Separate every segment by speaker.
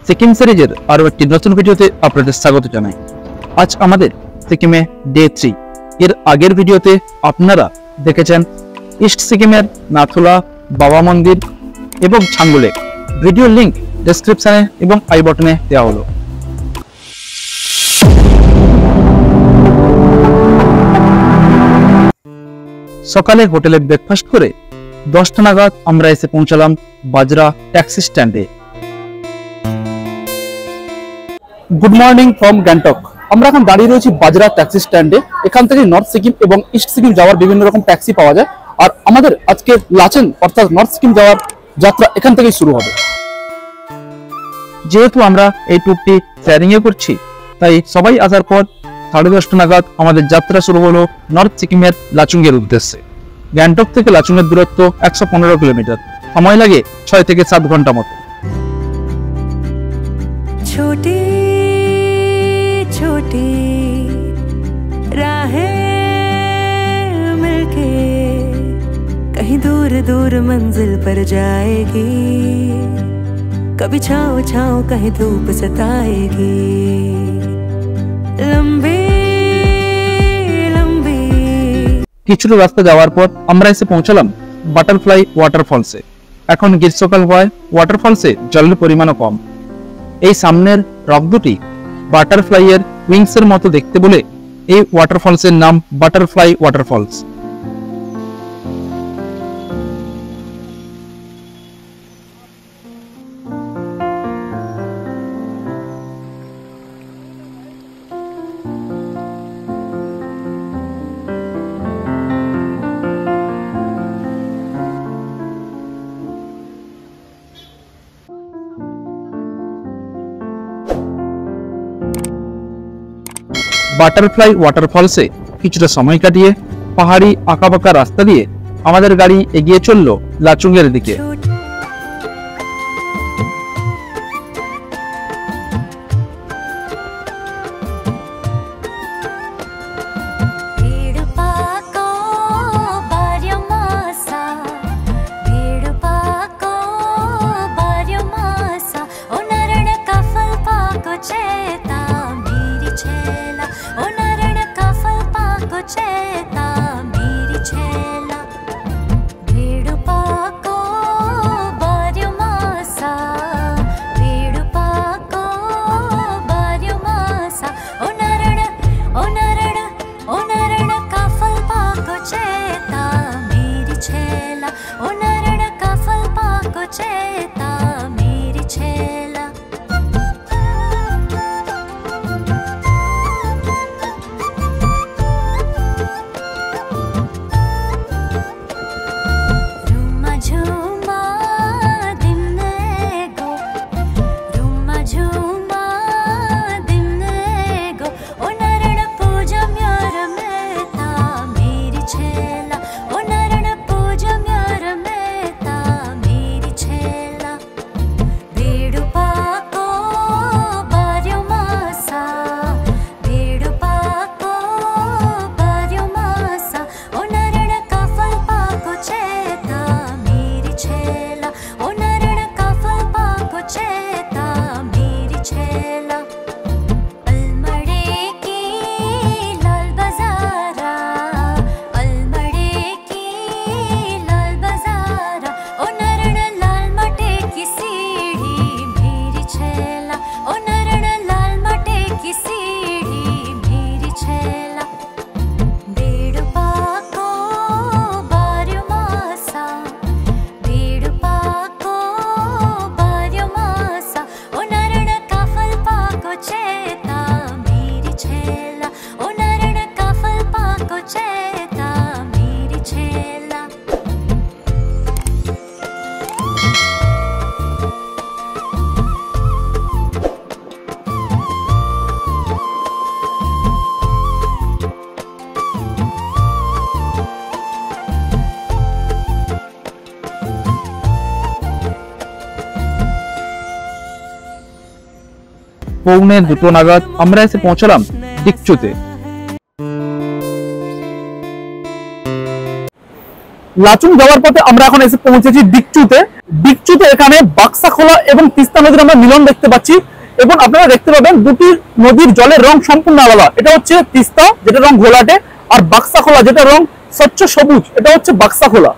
Speaker 1: সিকিম সিরিজের আরও একটি নতুন ভিডিওতে আপনাদের স্বাগত জানাই। আজ আমাদের সিকিমে ডে 3। এর আগের ভিডিওতে আপনারা দেখেছেন ইস্ট সিকিমের নাথুলা, বাবা মন্দির এবং ছাঙ্গুলে। ভিডিওর লিংক ডেসক্রিপশনে এবং আই বটনে দেওয়া হলো। সকালে হোটেলে ব্রেকফাস্ট করে 10টা নাগাদ আমরা এসে পৌঁছালাম বাজরা ট্যাক্সি স্ট্যান্ডে। Good morning from Gangtok. আমরা এখন দাঁড়িয়ে রয়েছি বাজরা ট্যাক্সি স্ট্যান্ডে। এখান থেকে নর্থ সিকিম এবং ইস্ট সিকিম যাওয়ার বিভিন্ন রকম ট্যাক্সি পাওয়া যায়। আর আমাদের আজকে লাচেন অর্থাৎ নর্থ সিকিম যাওয়ার যাত্রা এখান থেকেই শুরু হবে। যেহেতু আমরা এই ট্যুরটি শেয়ারিং এ করছি, তাই সবাই আসার পর 10:30 নাগাদ আমাদের যাত্রা শুরু হলো নর্থ সিকিমের লাচুংয়ের উদ্দেশ্যে। গ্যাংটক থেকে লাচুংয়ের দূরত্ব 115 কিলোমিটার। সময় লাগে 6 থেকে 7 ঘন্টা মতো।
Speaker 2: छोटी छोटी राहें मिलके कहीं दूर दूर मंजिल पर जाएगी, कभी छाँव छाँव कहीं धूप सताएगी। लंबी लंबी
Speaker 1: কিছুটা রাস্তা যাওয়ার পর আমরা এসে পৌঁছালাম বাটারফ্লাই ওয়াটারফলসে। এখন গ্রীষ্মকাল হওয়ায় ওয়াটারফলসে জলের পরিমাণও কম। এই সামনের রক দুটি বাটারফ্লাই এর উইংস এর মতো দেখতে বলে এই ওয়াটারফলসের নাম বাটারফ্লাই ওয়াটারফলস। বাটারফ্লাই ওয়াটারফলসে কিছুটা সময় কাটিয়ে পাহাড়ি আঁকাবাঁকা রাস্তা দিয়ে আমাদের গাড়ি এগিয়ে চলল লাচুংয়ের দিকে। পৌনে 2 নাগাদ আমরা এসে পৌঁছলাম ডিকচুতে। লাচুং যাওয়ার পথে আমরা এখন এসে পৌঁছেছি ডিকচুতে। ডিকচুতে এখানে বাক্সাখোলা এবং তিস্তা নদীর আমরা মিলন দেখতে পাচ্ছি, এবং আপনারা দেখতে পাবেন দুটি নদীর জলের রং সম্পূর্ণ আলাদা। এটা হচ্ছে তিস্তা, যেটা রং ঘোলাটে, আর বাক্সাখোলা যেটা রং স্বচ্ছ সবুজ, এটা হচ্ছে বাক্সাখোলা।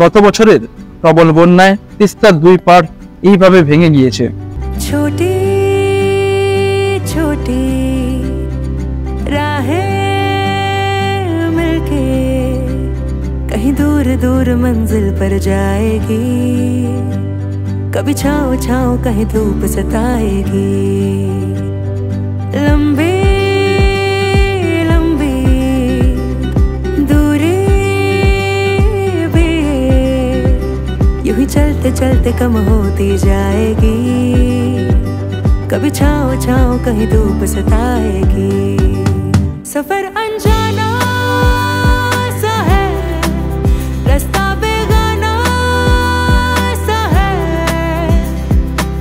Speaker 1: গত বছরের প্রবল বন্যায় তিস্তার দুই পাড় এইভাবে ভেঙে গিয়েছে।
Speaker 2: छोटी छोटी राहें मिलके कहीं दूर दूर मंजिल पर जाएगी, कभी छाँव छाँव कहीं धूप सताएगी। लंबी लंबी दूरी भी यूं ही चलते चलते कम होती जाएगी, कभी छाँव छाँव कहीं धूप सताएगी। सफर अनजाना सा है, रास्ता बेगाना सा है,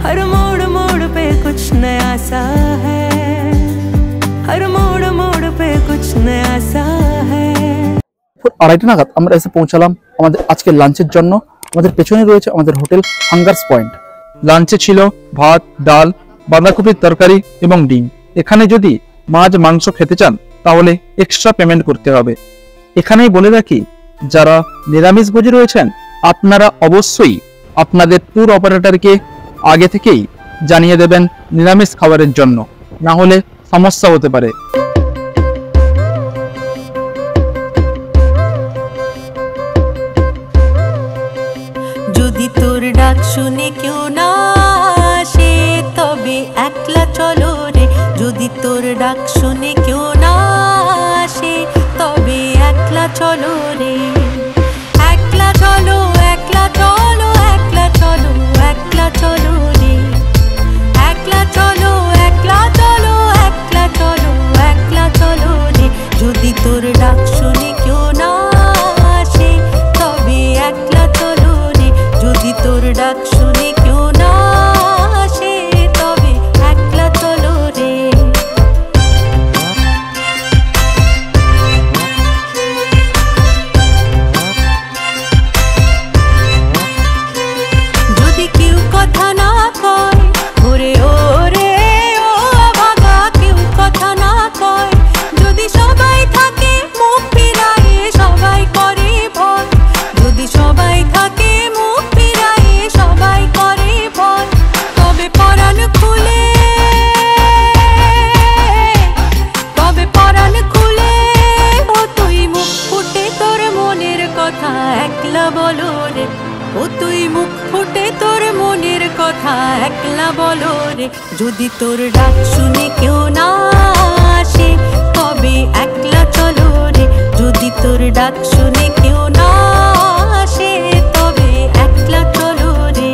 Speaker 2: हर मोड़ मोड़ पे कुछ नया सा है, हर मोड़ मोड़ पे कुछ नया सा है।
Speaker 1: 2:30 নাগাদ আমরা এসে পৌঁছালাম আমাদের আজকের লাঞ্চের জন্য। আমাদের পেছনে রয়েছে আমাদের হোটেল হাঙ্গারস পয়েন্ট। লাঞ্চে ছিল ভাত, ডাল, বাঁধাকপির তরকারি এবং ডিম। এখানে যদি মাছ মাংস খেতে চান তাহলে এক্সট্রা পেমেন্ট করতে হবে। এখানেই বলে রাখি, যারা নিরামিষভোজী রয়েছেন আপনারা অবশ্যই আপনাদের ট্যুর অপারেটরকে আগে থেকেই জানিয়ে দেবেন নিরামিষ খাবারের জন্য, না হলে সমস্যা হতে পারে।
Speaker 2: যদি তোর ডাক শুনে কেউ না আসে তবে একলা চলো রে, যদি তোর ডাক শুনে কেউ না আসে তবে একলা চলো রে। একলা চলো একলা চলো একলা চলো একলা চলো রে, একলা চলো একলা চলো একলা চলো একলা চলো রে। যদি তোর ডাক শুনে কেউ না আসে তবে একলা চলো রে, যদি তোর ডাক শুনে কেউ না আসে তবে একলা চলো রে। যদি কেউ কথা না কয় ওরে ওরে ও ভাগা, কেউ কথা না কয়, যদি সবাই থাকে মুখ ফিরায়ে সবাই করে ভয়, যদি সবাই থাকে মুখ ফিরায়ে সবাই করে ভয়, তবে পরাণ খুলে তবে পরাণ খুলে ও তুই মুখ ফুটে তোর মনের কথা একলা বলো রে, ও তুই মুখ ফুটে তোর মনের কথা একলা বলো রে। যদি তোর ডাক শুনে কেউ না আসে তবে একলা চলো রে, যদি তোর ডাক শুনে কেউ না আসে তবে একলা চলো রে।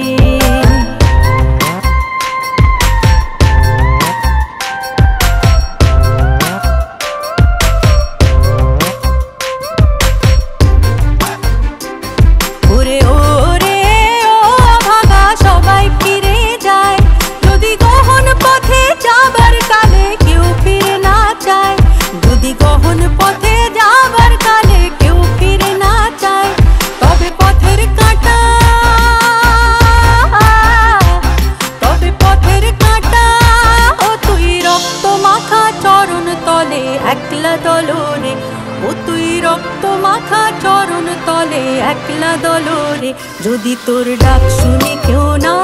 Speaker 2: ওরে ওরে ও ভাগা সবাই ফিরে যায়, যদি গহন পথে যাবার কালে কেউ ফিরে না চায়, যদি গহন পথে যাবার কালে কেউ ফিরে না চায়, তবে পথের কাঁটা তবে পথের কাঁটা ও তুই রক্ত মাখা চরণ তলে একলা দলো রে, ও তুই রক্ত মাখা চরণ তলে একলা দলো রে। যদি তোর ডাক শুনে কেউ না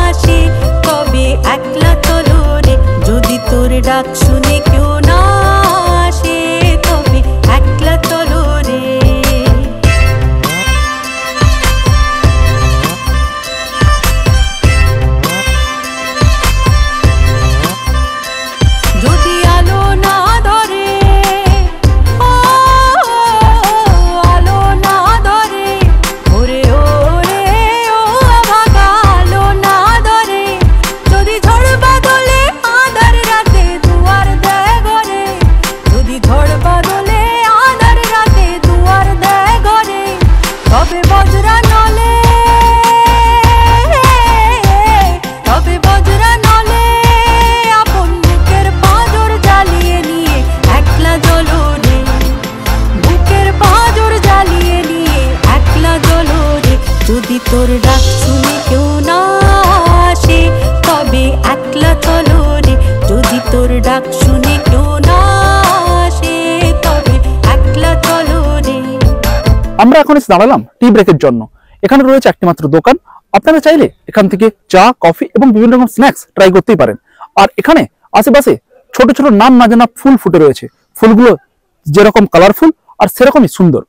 Speaker 2: আসে তবে একলা চলো রে, যদি তোর ডাক শুনে কেউ না আসে তবে একলা চলো রে। যদি আলো না ধরে ও আলো না ধরে ওরে ওরে ও ভাগা, তোর ডাক শুনে কেউ না আসে তবে একলা চলো রে, যদি তোর ডাক শুনে কেউ না আসে তবে একলা চলো রে।
Speaker 1: আমরা এখন এসে দাঁড়ালাম টি ব্রেকের জন্য। এখানে রয়েছে একটি মাত্র দোকান, আপনারা চাইলে এখান থেকে চা, কফি এবং বিভিন্ন রকম স্ন্যাক্স ট্রাই করতেই পারেন। আর এখানে আশেপাশে ছোট ছোট নাম না জানা ফুল ফুটে রয়েছে, ফুলগুলো যেরকম কালারফুল আর সেরকমই সুন্দর।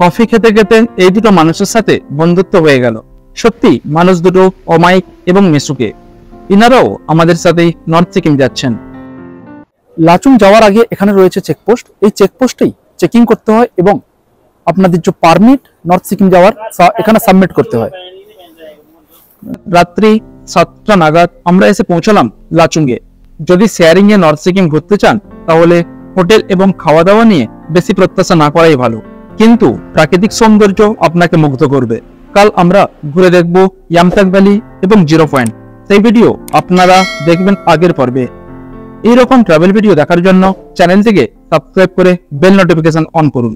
Speaker 1: কফি খেতে খেতে এই দুটো মানুষের সাথে বন্ধুত্ব হয়ে গেল। সত্যি মানুষ দুটো অমায়িক এবং মিশুকে। ইনারাও আমাদের সাথে নর্থ সিকিম যাচ্ছেন। লাচুং যাওয়ার আগে এখানে রয়েছে চেকপোস্ট, এই চেকপোস্টেই চেকিং করতে হয় এবং আপনাদের যে পারমিট নর্থ সিকিম যাওয়ার এখানে সাবমিট করতে হয়। রাত্রি 7টা নাগাদ আমরা এসে পৌঁছলাম লাচুংয়ে। যদি শেয়ারিং এ নর্থ সিকিম ঘুরতে চান তাহলে হোটেল এবং খাওয়া দাওয়া নিয়ে বেশি প্রত্যাশা না করাই ভালো, কিন্তু প্রাকৃতিক সৌন্দর্য আপনাকে মুগ্ধ করবে। কাল আমরা ঘুরে দেখব ইয়ামতাক ভ্যালি এবং জিরো পয়েন্ট, সেই ভিডিও আপনারা দেখবেন আগের পর্বে। এইরকম ট্রাভেল ভিডিও দেখার জন্য চ্যানেলটিকে সাবস্ক্রাইব করে বেল নোটিফিকেশন অন করুন।